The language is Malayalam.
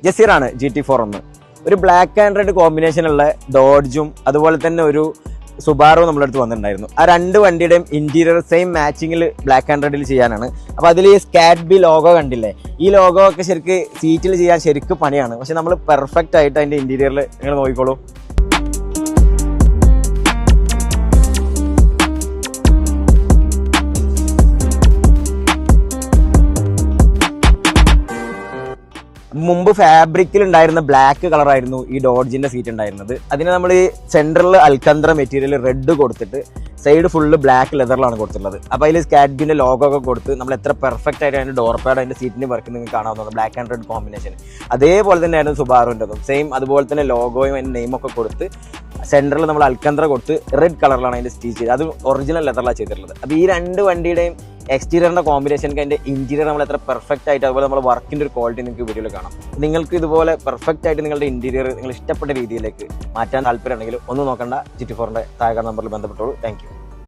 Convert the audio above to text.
ജസീറാണ് GT4 ഒന്ന്. ഒരു ബ്ലാക്ക് ആൻഡ് റെഡ് കോമ്പിനേഷനുള്ള ഡോഡ്ജും അതുപോലെ തന്നെ ഒരു സുബാറോ നമ്മുടെ അടുത്ത് വന്നിട്ടുണ്ടായിരുന്നു. ആ രണ്ട് വണ്ടിയുടെയും ഇന്റീരിയർ സെയിം മാച്ചിങ്ങിൽ ബ്ലാക്ക് ആൻഡ് റെഡിൽ ചെയ്യാനാണ്. അപ്പോൾ അതിൽ ഈ സ്കാറ്റ് ലോഗോ കണ്ടില്ലേ, ഈ ലോഗോ ഒക്കെ ശരിക്ക് സീറ്റിൽ ചെയ്യാൻ ശരിക്കും പണിയാണ്. പക്ഷെ നമ്മൾ പെർഫെക്റ്റ് ആയിട്ട് അതിൻ്റെ ഇന്റീരിയറിൽ നിങ്ങൾ നോക്കിക്കോളൂ. മുമ്പ് ഫാബ്രിക്കിൽ ഉണ്ടായിരുന്ന ബ്ലാക്ക് കളറായിരുന്നു ഈ ഡോഡ്ജിന്റെ സീറ്റ് ഉണ്ടായിരുന്നത്. അതിന് നമ്മൾ ഈ സെൻട്രൽ അൽക്കന്ത്ര മെറ്റീരിയൽ റെഡ് കൊടുത്തിട്ട് സൈഡ് ഫുള്ള് ബ്ലാക്ക് ലെതറിലാണ് കൊടുത്തിട്ടുള്ളത്. അപ്പോൾ അതിൽ സ്കാറ്റ്ബിന്റെ ലോഗോ ഒക്കെ കൊടുത്ത് നമ്മൾ എത്ര പെർഫെക്റ്റ് ആയിട്ട് അതിന്റെ ഡോർ പാഡ് അതിന്റെ സീറ്റിന് വർക്ക് നിങ്ങൾക്ക് കാണാവുന്നതാണ്. ബ്ലാക്ക് ആൻഡ് റെഡ് കോമ്പിനേഷൻ അതേപോലെ തന്നെയായിരുന്നു സുബാറുവിൻ്റെതും. സെയിം അതുപോലെ തന്നെ ലോഗോയും അതിന്റെ നെയിമൊക്കെ കൊടുത്ത് സെൻട്രൽ നമ്മൾ അൽക്കന്ത്ര കൊടുത്ത് റെഡ് കളറിലാണ് അതിന്റെ സ്റ്റിച്ച് ചെയ്തത്. അത് ഒറിജിനൽ ലെതറിലാണ് ചെയ്തിട്ടുള്ളത്. അപ്പോൾ ഈ രണ്ട് വണ്ടിയുടെയും എക്സ്റ്റീരിയറിന്റെ കോമ്പിനേഷൻക്ക് അതിന്റെ ഇന്റീരിയർ നമ്മൾ എത്ര പെർഫെക്റ്റ് ആയിട്ട് അതുപോലെ നമ്മൾ വർക്കിന്റെ ഒരു ക്വാളിറ്റി നിങ്ങൾക്ക് വീഡിയോയിൽ കാണാം. നിങ്ങൾക്ക് ഇതുപോലെ പെർഫെക്റ്റ് ആയിട്ട് നിങ്ങളുടെ ഇന്റീരിയർ നിങ്ങൾ ഇഷ്ടപ്പെട്ട രീതിയിലേക്ക് മാറ്റാൻ താല്പര്യമുണ്ടെങ്കിൽ ഒന്ന് നോക്കണ്ട, GT4ന്റെ താഴെ നമ്പറിൽ ബന്ധപ്പെട്ടോളൂ. Thank you.